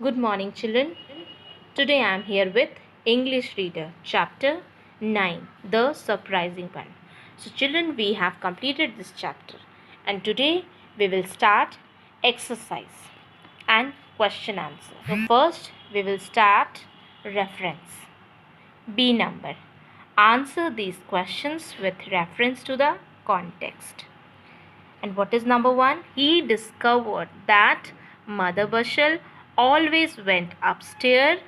Good morning, children. Today I am here with English Reader, Chapter 9, The Surprising One. So, children, we have completed this chapter, and today we will start exercise and question answer. So, first we will start reference. B number. Answer these questions with reference to the context. And what is number one? He discovered that Mother Bashal always went upstairs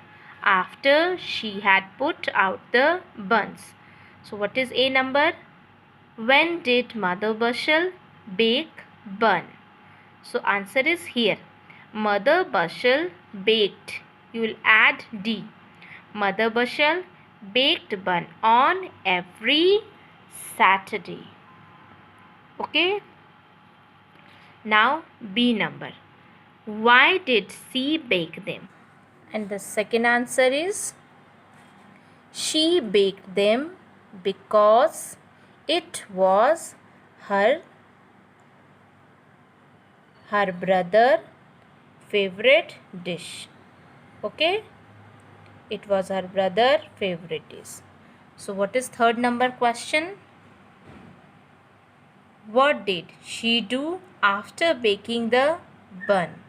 after she had put out the buns. So, what is A number? When did Mother Bashal bake bun? So, answer is here. Mother Bashal baked. You will add D. Mother Bashal baked bun on every Saturday. Okay. Now B number. Why did she bake them? And the second answer is she baked them because it was her brother favorite dish. Okay? It was her brother favorite dish. So what is third number question? What did she do after baking the bun?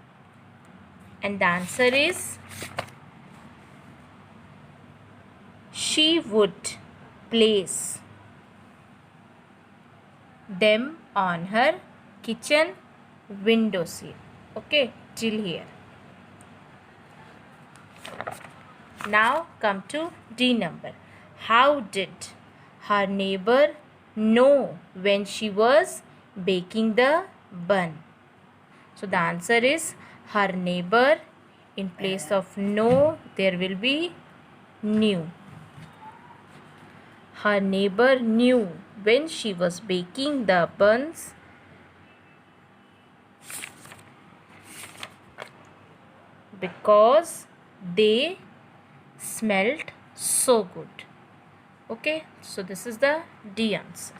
And the answer is she would place them on her kitchen windowsill. Okay, till here. Now come to D number. How did her neighbor know when she was baking the bun? So the answer is her neighbor. In place of know, there will be knew. Her neighbor knew when she was baking the buns because they smelled so good. Okay, so this is the D answer.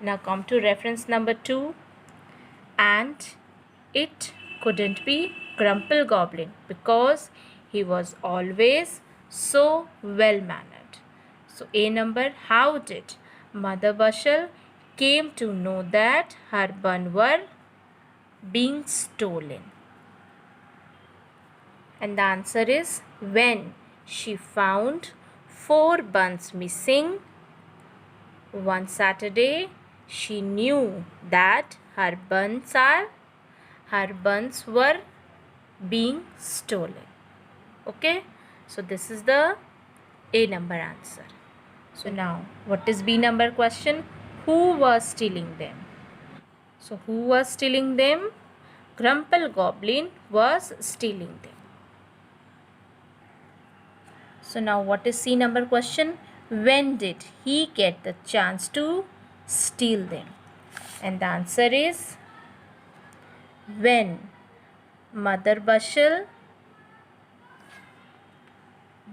Now come to reference number 2. And it couldn't be Grumple Goblin because he was always so well mannered. So A number, how did Mother Bashal came to know that her bun were being stolen? And the answer is when she found 4 buns missing one Saturday, she knew that her buns were being stolen. Okay, so this is the A number answer. So now, what is B number question? Who was stealing them? So who was stealing them? Grumple Goblin was stealing them. So now what is C number question? When did he get the chance to steal them? And the answer is when Mother Bashal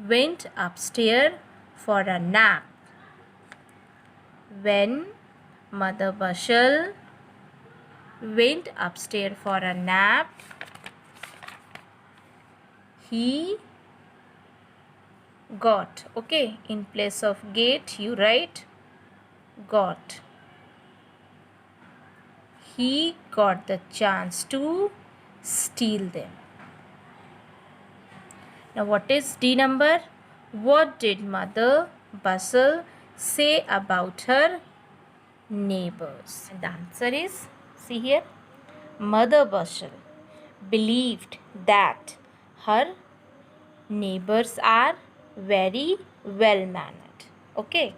went upstairs for a nap. When Mother Bashal went upstairs for a nap, he got. Okay, in place of get, you write got. He got the chance to steal them. Now, what is D number? What did Mother Bashal say about her neighbors? And the answer is, see here, Mother Bashal believed that her neighbors are very well mannered. Okay.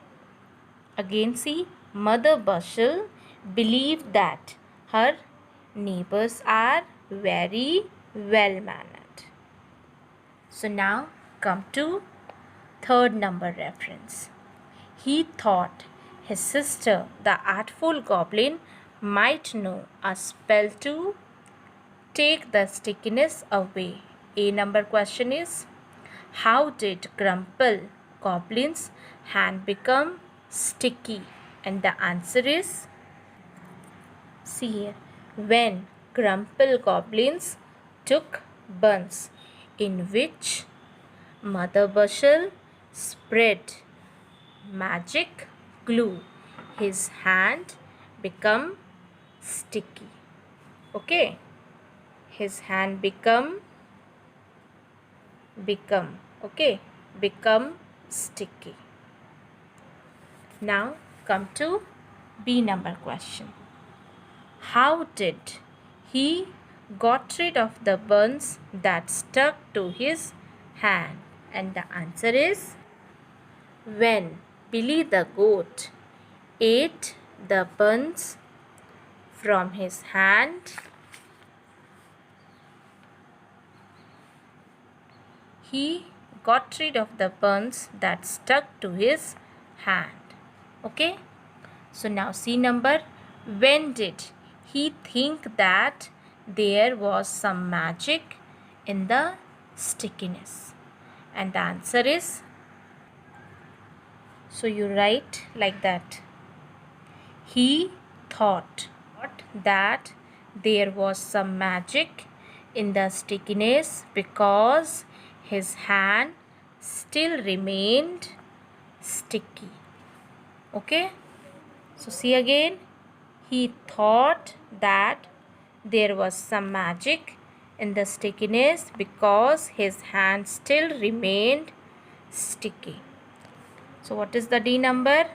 Again, see, Mother Bashal believed that her neighbors are very well mannered. So now come to third number reference. He thought his sister, the artful goblin, might know a spell to take the stickiness away. A number question is, how did Grumple Goblin's hand become sticky? And the answer is, see here, when Grumple Goblins took buns in which Mother Bushel spread magic glue. His hand become sticky. Okay, his hand become sticky. Now come to B number question. How did he got rid of the burns that stuck to his hand? And the answer is, when Billy the goat ate the buns from his hand, he got rid of the buns that stuck to his hand. Okay, so now C number, when did he think that there was some magic in the stickiness? And the answer is, so you write like that. He thought that there was some magic in the stickiness because his hand still remained sticky. Okay, so see again, he thought that there was some magic in the stickiness because his hand still remained sticky. So what is the D number?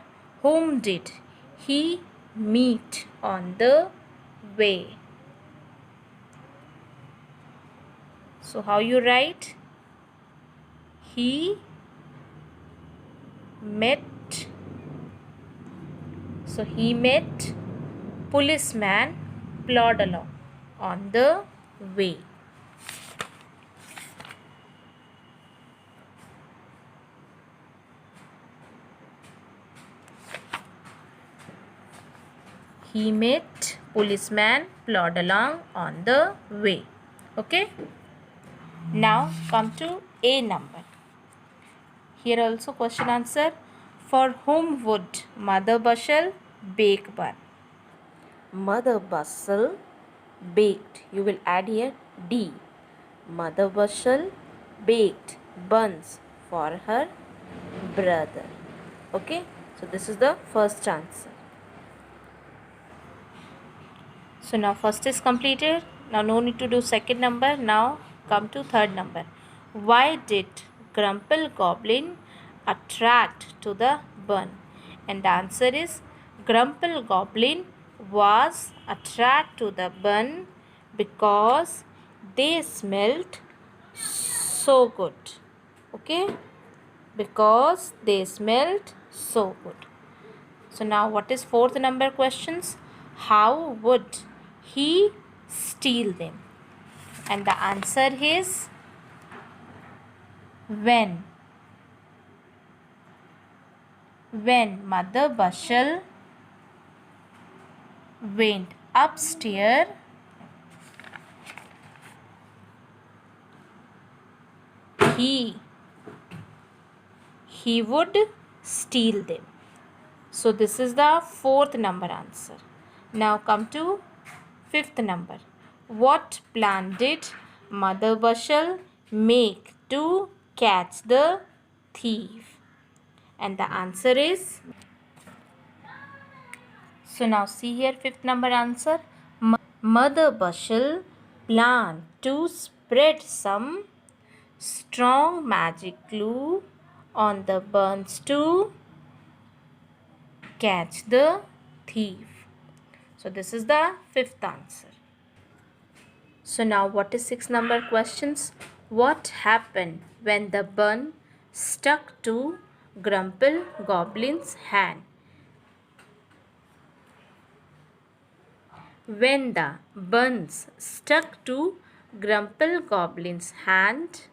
Whom did he meet on the way? So how you write? He met policeman plod along on the way. He met policeman plod along on the way. Okay. Now come to A number. Here also question answer. For whom would Mother Bushel bake bun? Mother Bushel baked. You will add here D. Mother Bushel baked buns for her brother. Okay. So this is the first answer. So now first is completed. Now no need to do second number. Now come to third number. Why did Grumple Goblin attract to the bun? And the answer is, Grumple Goblin was attracted to the bun because they smelt so good. Okay, because they smelt so good. So now what is fourth number questions? How would he steal them? And the answer is, when Mother Bushel went upstairs, he would steal them. So this is the fourth number answer. Now come to fifth number. What plan did Mother Bushel make to catch the thief? And the answer is, so now see here fifth number answer. Mother Bushel planned to spread some strong magic glue on the buns to catch the thief. So this is the fifth answer. So now what is sixth number questions? What happened when the bun stuck to Grumple Goblin's hand? When the buns stuck to Grumple Goblin's hand,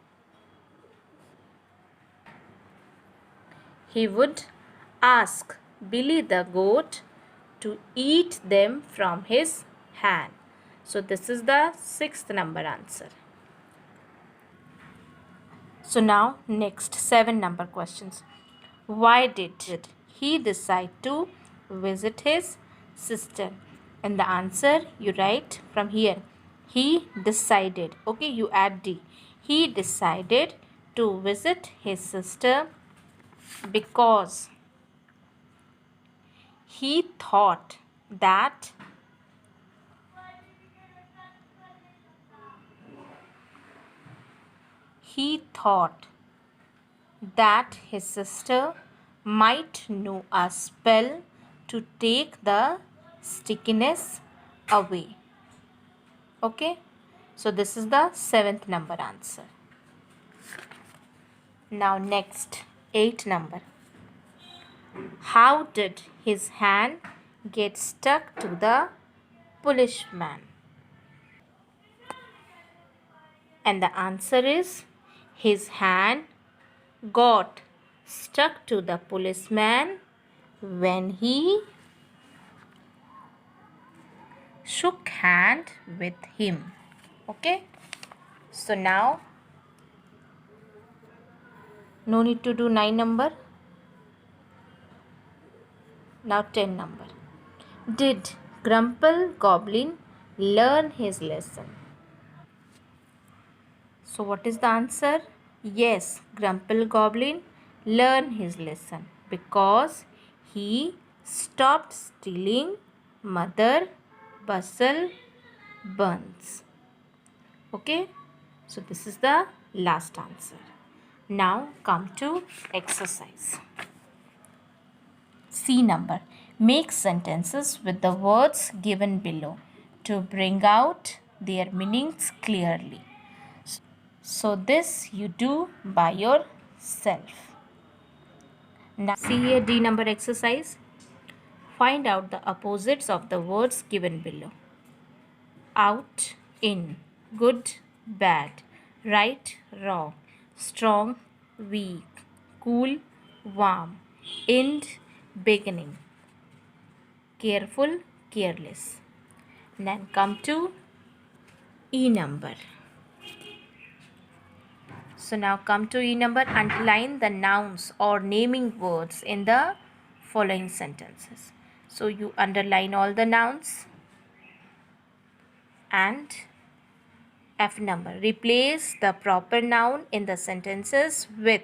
he would ask Billy the goat to eat them from his hand. So this is the sixth number answer. So now next 7 number questions. Why did he decide to visit his sister? And the answer you write from here. He decided. Okay, you add D. He decided to visit his sister because he thought that his sister might know a spell to take the stickiness away. Okay, so this is the 7th number answer. Now next, 8 number. How did his hand get stuck to the policeman? And the answer is, his hand got stuck to the policeman when he shook hand with him. Okay, so now no need to do 9 number. Now 10 number. Did Grumple Goblin learn his lesson? So what is the answer? Yes, Grumple Goblin learned his lesson because he stopped stealing Mother Bustle buns. Okay, so this is the last answer. Now come to exercise. C number. Make sentences with the words given below to bring out their meanings clearly. So this you do by yourself. Now see here D number exercise. Find out the opposites of the words given below. Out, in, good, bad, right, wrong, strong, weak, cool, warm, end, beginning, careful, careless. Then come to E number. So now come to E number. Underline the nouns or naming words in the following sentences. So you underline all the nouns. And F number. Replace the proper noun in the sentences with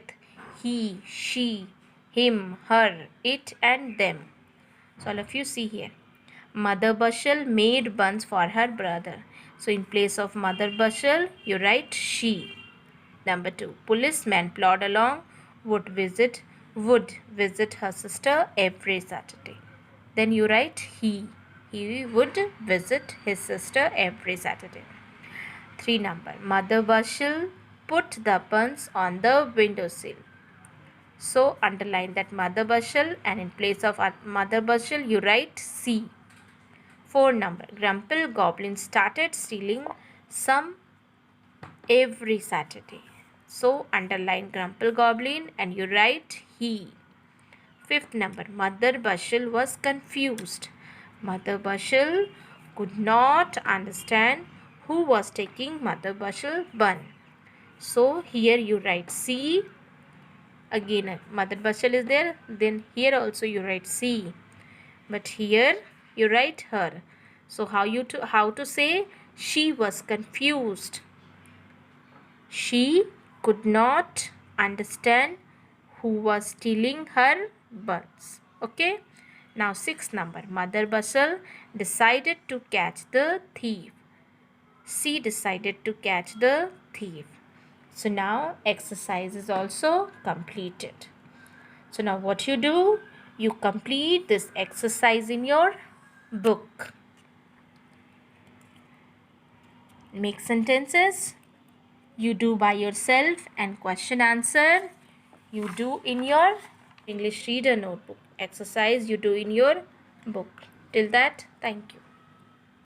he, she, him, her, it and them. So all of you see here. Mother Bustle made buns for her brother. So in place of Mother Bustle, you write she. Number 2. Policeman plod along would visit her sister every Saturday. Then you write he. He would visit his sister every Saturday. 3 number. Mother Bustle put the buns on the windowsill. So underline that Mother Bustle and in place of Mother Bustle you write C. 4 number. Grumple Goblin started stealing some every Saturday. So underline Grumple Goblin and you write he. 5th number. Mother Bustle was confused. Mother Bustle could not understand who was taking Mother Bustle bun. So here you write C. Again Mother Bustle is there. Then here also you write C. But here you write her. So how to say she was confused. She could not understand who was stealing her buns. Okay. Now 6th number. Mother Bustle decided to catch the thief. She decided to catch the thief. So now exercise is also completed. So now what you do? You complete this exercise in your book. Make sentences. You do by yourself and question answer you do in your English reader notebook. Exercise you do in your book. Till that, thank you.